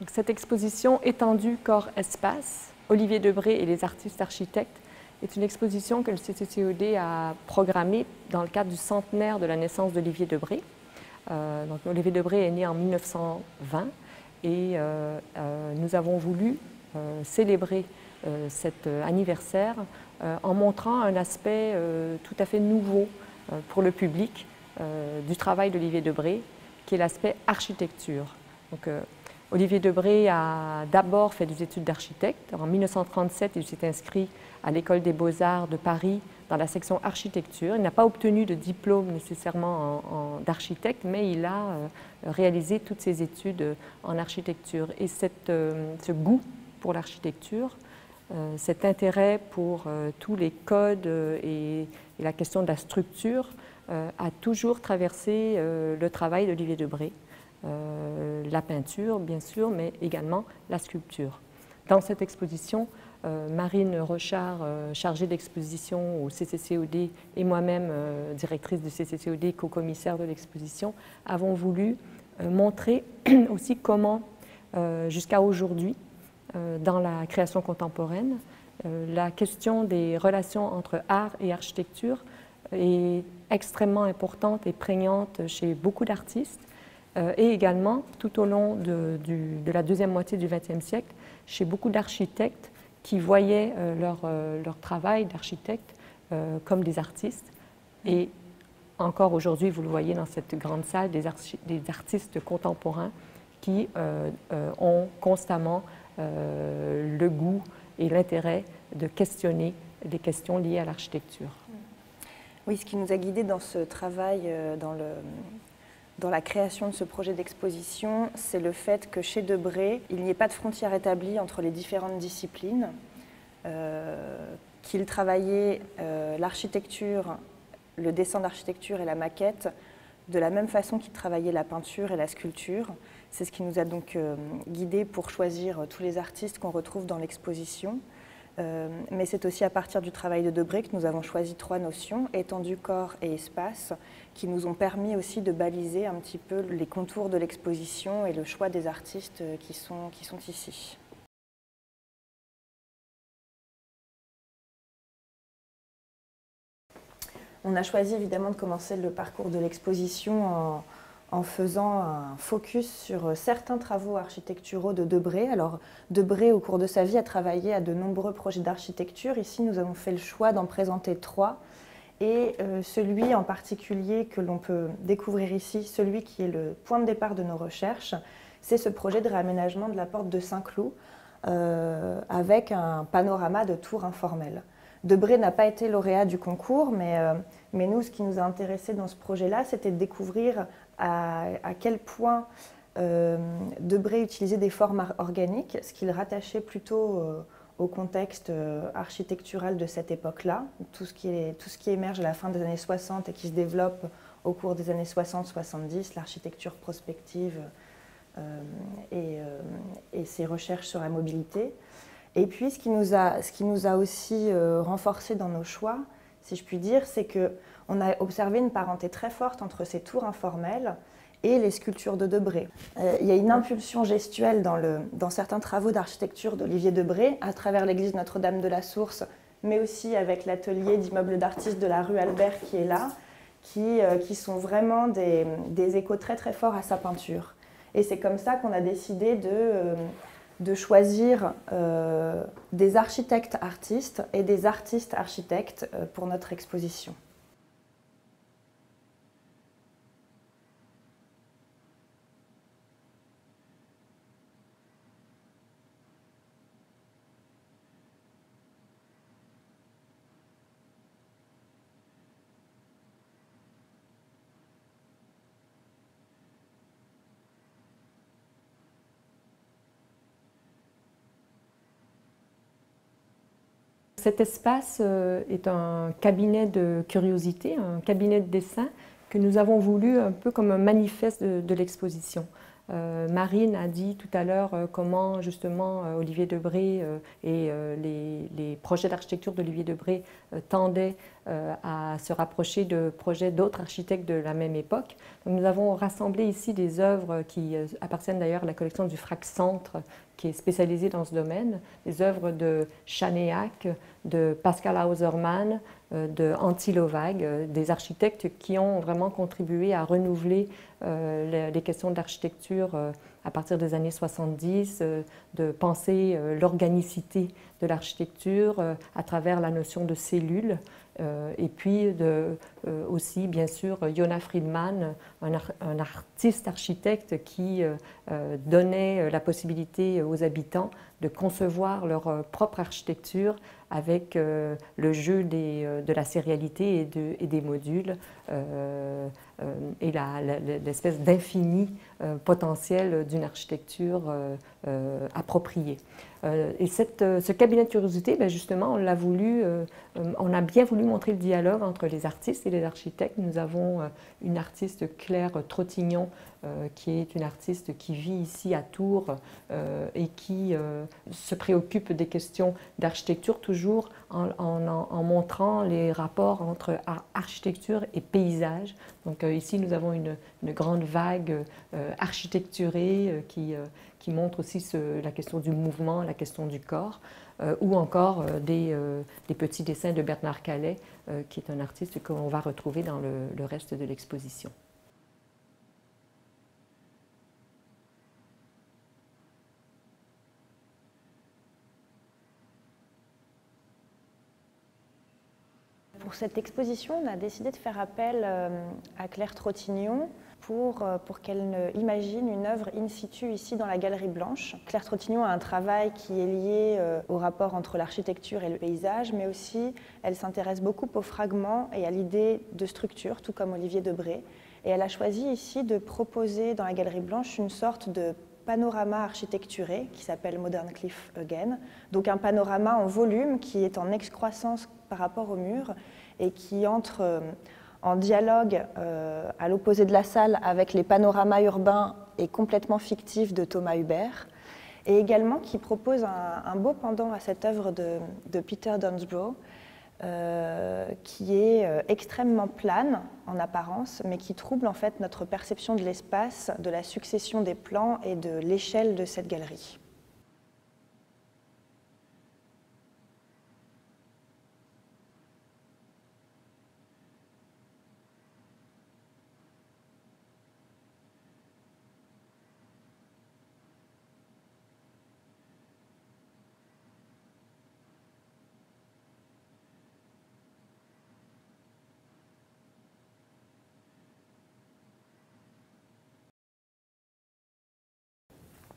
Donc, cette exposition étendue corps-espace, Olivier Debré et les artistes architectes, est une exposition que le CCCOD a programmée dans le cadre du centenaire de la naissance d'Olivier Debré. Donc, Olivier Debré est né en 1920 et nous avons voulu célébrer cet anniversaire en montrant un aspect tout à fait nouveau pour le public du travail d'Olivier Debré, qui est l'aspect architecture. Donc, Olivier Debré a d'abord fait des études d'architecte. En 1937, il s'est inscrit à l'École des Beaux-Arts de Paris dans la section architecture. Il n'a pas obtenu de diplôme nécessairement d'architecte, mais il a réalisé toutes ses études en architecture. Et ce goût pour l'architecture, cet intérêt pour tous les codes et la question de la structure a toujours traversé le travail d'Olivier Debré. La peinture, bien sûr, mais également la sculpture. Dans cette exposition, Marine Rochard, chargée d'exposition au CCCOD, et moi-même, directrice du CCCOD, co-commissaire de l'exposition, avons voulu montrer aussi comment, jusqu'à aujourd'hui, dans la création contemporaine, la question des relations entre art et architecture est extrêmement importante et prégnante chez beaucoup d'artistes, et également tout au long de la deuxième moitié du XXe siècle, chez beaucoup d'architectes qui voyaient leur travail d'architecte comme des artistes. Et encore aujourd'hui, vous le voyez dans cette grande salle, des artistes contemporains qui ont constamment le goût et l'intérêt de questionner des questions liées à l'architecture. Oui, ce qui nous a guidés dans ce travail, dans la création de ce projet d'exposition, c'est le fait que chez Debré, il n'y ait pas de frontière établie entre les différentes disciplines, qu'il travaillait l'architecture, le dessin d'architecture et la maquette de la même façon qu'il travaillait la peinture et la sculpture. C'est ce qui nous a donc guidés pour choisir tous les artistes qu'on retrouve dans l'exposition. Mais c'est aussi à partir du travail de Debré que nous avons choisi 3 notions, étendue, corps et espace, qui nous ont permis aussi de baliser un petit peu les contours de l'exposition et le choix des artistes qui sont ici. On a choisi évidemment de commencer le parcours de l'exposition en faisant un focus sur certains travaux architecturaux de Debré. Alors, Debré, au cours de sa vie, a travaillé à de nombreux projets d'architecture. Ici, nous avons fait le choix d'en présenter 3. Et celui en particulier que l'on peut découvrir ici, celui qui est le point de départ de nos recherches, c'est ce projet de réaménagement de la porte de Saint-Cloud avec un panorama de tours informelles. Debré n'a pas été lauréat du concours, mais nous, ce qui nous a intéressés dans ce projet-là, c'était de découvrir à quel point Debré utilisait des formes organiques, ce qu'il rattachait plutôt au contexte architectural de cette époque-là, tout ce qui émerge à la fin des années 60 et qui se développe au cours des années 60-70, l'architecture prospective et ses recherches sur la mobilité. Et puis, ce qui nous a aussi renforcé dans nos choix, si je puis dire, c'est qu'on a observé une parenté très forte entre ces tours informelles et les sculptures de Debré. Il y a une impulsion gestuelle dans certains travaux d'architecture d'Olivier Debré, à travers l'église Notre-Dame de la Source, mais aussi avec l'atelier d'immeubles d'artistes de la rue Albert qui est là, qui sont vraiment des échos très très forts à sa peinture. Et c'est comme ça qu'on a décidé de choisir des architectes artistes et des artistes architectes pour notre exposition. Cet espace est un cabinet de curiosité, un cabinet de dessin que nous avons voulu un peu comme un manifeste de l'exposition. Marine a dit tout à l'heure comment justement Olivier Debré et les projets d'architecture d'Olivier Debré tendaient à se rapprocher de projets d'autres architectes de la même époque. Donc, nous avons rassemblé ici des œuvres qui appartiennent d'ailleurs à la collection du Frac Centre, qui est spécialisée dans ce domaine, des œuvres de Chanéac, de Pascal Hausermann, de Antti Lovag, des architectes qui ont vraiment contribué à renouveler les questions d'architecture à partir des années 70, de penser l'organicité de l'architecture à travers la notion de cellule, et puis aussi, bien sûr, Yona Friedman, un artiste architecte qui donnait la possibilité aux habitants de concevoir leur propre architecture avec le jeu de la sérialité et des modules et l'espèce d'infini potentiel d'une architecture appropriée. Et ce cabinet de curiosité, ben justement, on a bien voulu montrer le dialogue entre les artistes et les architectes. Nous avons une artiste, Claire Trottignon, qui est une artiste qui vit ici à Tours et qui se préoccupe des questions d'architecture, toujours en montrant les rapports entre architecture et paysage. Donc ici, nous avons une grande vague architecturée qui montre aussi la question du mouvement, la question du corps, ou encore des petits dessins de Bernard Calais, qui est un artiste qu'on va retrouver dans le reste de l'exposition. Pour cette exposition, on a décidé de faire appel à Claire Trottignon pour qu'elle imagine une œuvre in situ ici dans la Galerie Blanche. Claire Trottignon a un travail qui est lié au rapport entre l'architecture et le paysage, mais aussi elle s'intéresse beaucoup aux fragments et à l'idée de structure, tout comme Olivier Debré. Et elle a choisi ici de proposer dans la Galerie Blanche une sorte de panorama architecturé qui s'appelle Modern Cliff Again. Donc un panorama en volume qui est en excroissance par rapport au mur et qui entre en dialogue à l'opposé de la salle avec les panoramas urbains et complètement fictifs de Thomas Hubert, et également qui propose un beau pendant à cette œuvre de Peter Donsbrough, qui est extrêmement plane en apparence, mais qui trouble en fait notre perception de l'espace, de la succession des plans et de l'échelle de cette galerie.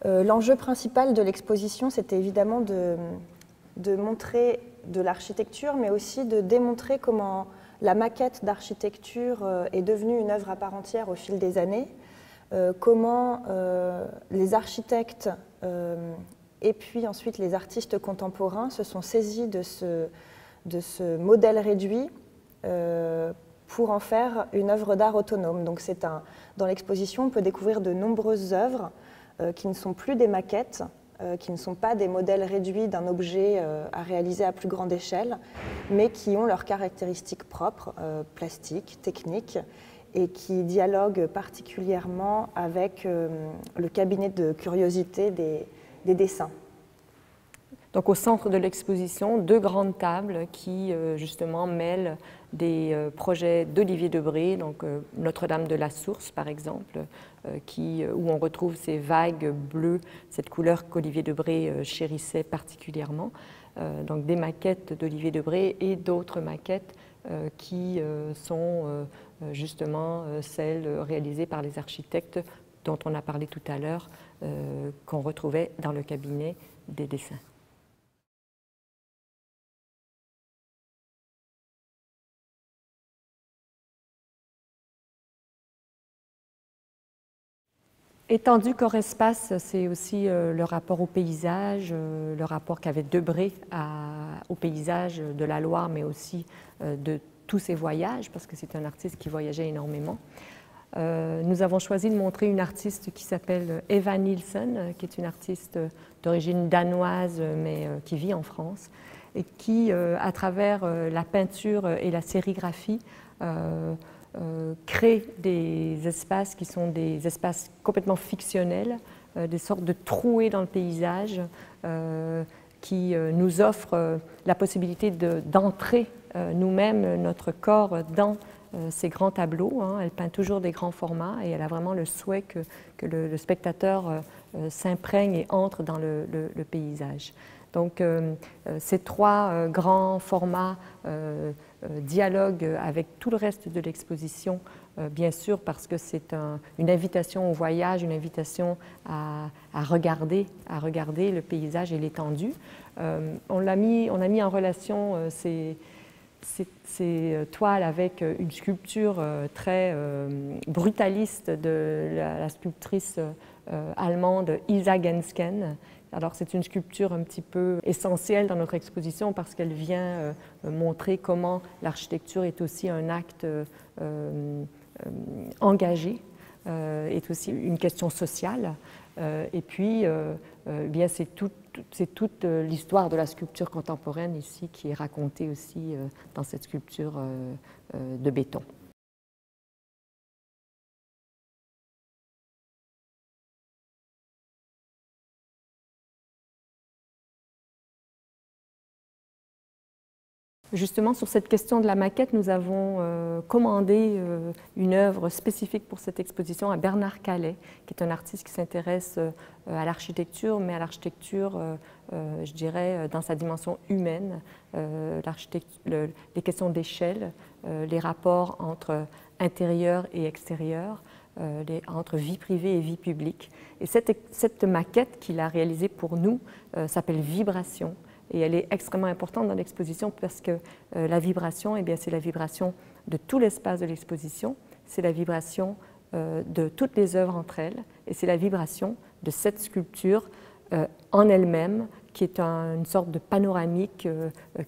L'enjeu principal de l'exposition, c'était évidemment de montrer de l'architecture, mais aussi de démontrer comment la maquette d'architecture est devenue une œuvre à part entière au fil des années, comment les architectes et puis ensuite les artistes contemporains se sont saisis de ce modèle réduit pour en faire une œuvre d'art autonome. Donc dans l'exposition, on peut découvrir de nombreuses œuvres qui ne sont plus des maquettes, qui ne sont pas des modèles réduits d'un objet à réaliser à plus grande échelle, mais qui ont leurs caractéristiques propres, plastiques, techniques, et qui dialoguent particulièrement avec le cabinet de curiosité des dessins. Donc au centre de l'exposition, deux grandes tables qui justement mêlent des projets d'Olivier Debré, donc Notre-Dame de la Source par exemple, où on retrouve ces vagues bleues, cette couleur qu'Olivier Debré chérissait particulièrement. Donc des maquettes d'Olivier Debré et d'autres maquettes qui sont justement celles réalisées par les architectes dont on a parlé tout à l'heure, qu'on retrouvait dans le cabinet des dessins. Étendue corps-espace, c'est aussi le rapport au paysage, le rapport qu'avait Debré au paysage de la Loire, mais aussi de tous ses voyages, parce que c'est un artiste qui voyageait énormément. Nous avons choisi de montrer une artiste qui s'appelle Eva Nielsen, qui est une artiste d'origine danoise, mais qui vit en France, et qui, à travers la peinture et la sérigraphie, crée des espaces qui sont des espaces complètement fictionnels, des sortes de trouées dans le paysage, qui nous offrent la possibilité d'entrer nous-mêmes, notre corps, dans ces grands tableaux. Elle peint toujours des grands formats et elle a vraiment le souhait que le spectateur s'imprègne et entre dans le paysage. Donc ces trois grands formats dialoguent avec tout le reste de l'exposition, bien sûr parce que c'est une invitation au voyage, une invitation à regarder le paysage et l'étendue. On a mis en relation ces toiles avec une sculpture très brutaliste de la sculptrice allemande Isa Gensken. Alors c'est une sculpture un petit peu essentielle dans notre exposition parce qu'elle vient montrer comment l'architecture est aussi un acte engagé, est aussi une question sociale. Et puis, bien c'est toute l'histoire de la sculpture contemporaine ici qui est racontée aussi dans cette sculpture de béton. Justement, sur cette question de la maquette, nous avons commandé une œuvre spécifique pour cette exposition à Bernard Calais, qui est un artiste qui s'intéresse à l'architecture, mais à l'architecture, je dirais, dans sa dimension humaine, les questions d'échelle, les rapports entre intérieur et extérieur, entre vie privée et vie publique. Et cette maquette qu'il a réalisée pour nous s'appelle Vibration. Et elle est extrêmement importante dans l'exposition parce que la vibration, eh bien, c'est la vibration de tout l'espace de l'exposition, c'est la vibration de toutes les œuvres entre elles, et c'est la vibration de cette sculpture en elle-même, qui est une sorte de panoramique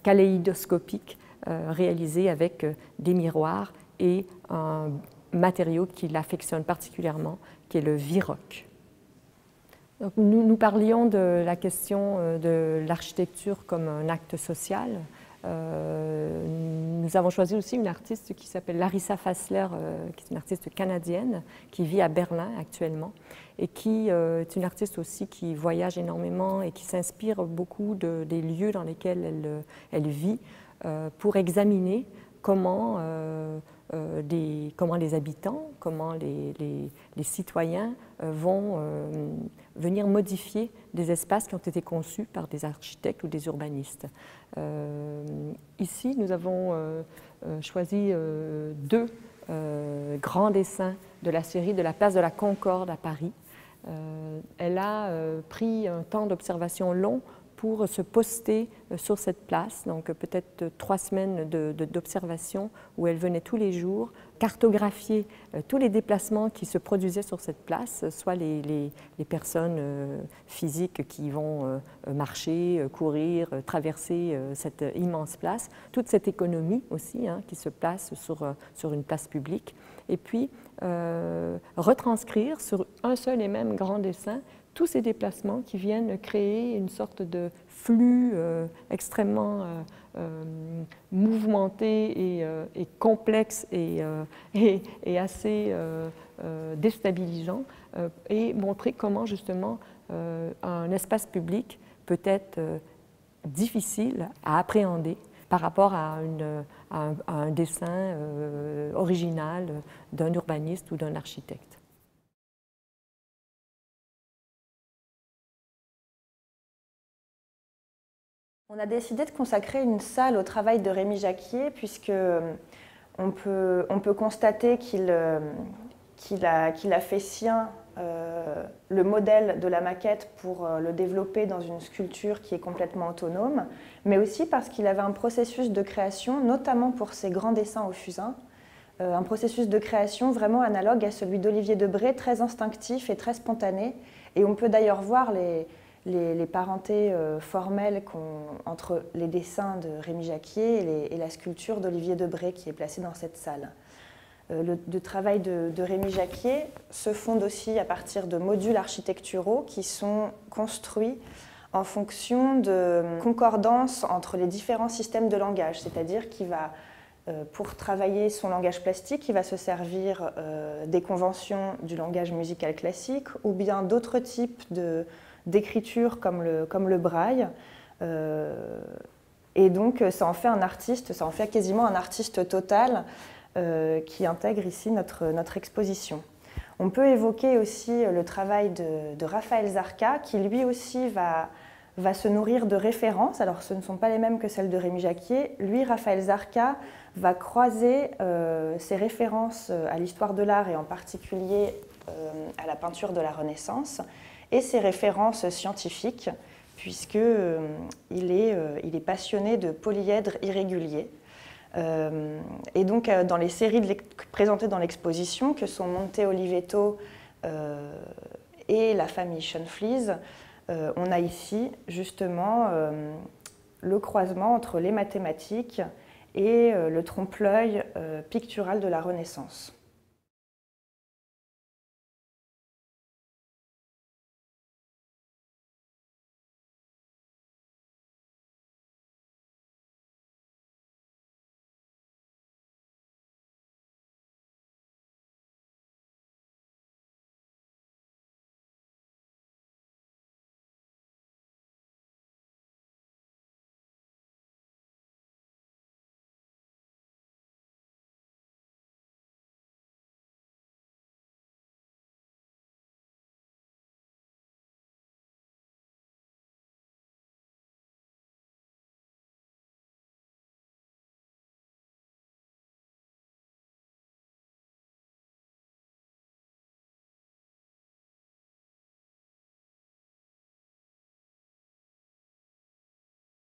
kaléidoscopique réalisée avec des miroirs et un matériau qui l'affectionne particulièrement, qui est le Viroc. Donc, nous parlions de la question de l'architecture comme un acte social. Nous avons choisi aussi une artiste qui s'appelle Larissa Fassler, qui est une artiste canadienne, qui vit à Berlin actuellement, et qui est une artiste aussi qui voyage énormément et qui s'inspire beaucoup des lieux dans lesquels elle vit pour examiner comment les habitants, comment les citoyens vont venir modifier des espaces qui ont été conçus par des architectes ou des urbanistes. Ici, nous avons choisi deux grands dessins de la série de la place de la Concorde à Paris. Elle a pris un temps d'observation long pour se poster sur cette place, donc peut-être 3 semaines d'observation où elle venait tous les jours cartographier tous les déplacements qui se produisaient sur cette place, soit les personnes physiques qui vont marcher, courir, traverser cette immense place, toute cette économie aussi qui se place sur une place publique, et puis retranscrire sur un seul et même grand dessin tous ces déplacements qui viennent créer une sorte de flux extrêmement mouvementé et complexe et assez déstabilisant, et montrer comment justement un espace public peut être difficile à appréhender par rapport à un dessin original d'un urbaniste ou d'un architecte. On a décidé de consacrer une salle au travail de Rémi Jacquier, puisque on peut constater qu'il a fait sien le modèle de la maquette pour le développer dans une sculpture qui est complètement autonome, mais aussi parce qu'il avait un processus de création, notamment pour ses grands dessins au fusain, un processus de création vraiment analogue à celui d'Olivier Debré, très instinctif et très spontané. Et on peut d'ailleurs voir les parentés formelles entre les dessins de Rémi Jacquier et la sculpture d'Olivier Debré qui est placée dans cette salle. Le travail de Rémi Jacquier se fonde aussi à partir de modules architecturaux qui sont construits en fonction de concordance entre les différents systèmes de langage, c'est-à-dire qu'il va, pour travailler son langage plastique, il va se servir des conventions du langage musical classique ou bien d'autres types d'écriture comme le braille. Et donc ça en fait un artiste, ça en fait quasiment un artiste total qui intègre ici notre exposition. On peut évoquer aussi le travail de Raphaël Zarka qui lui aussi va se nourrir de références. Alors ce ne sont pas les mêmes que celles de Rémi Jacquier. Lui, Raphaël Zarka, va croiser ses références à l'histoire de l'art et en particulier à la peinture de la Renaissance et ses références scientifiques puisqu'il est passionné de polyèdres irréguliers. Et donc dans les séries présentées dans l'exposition que sont Monte Oliveto et la famille Schönflies, on a ici justement le croisement entre les mathématiques et le trompe-l'œil pictural de la Renaissance.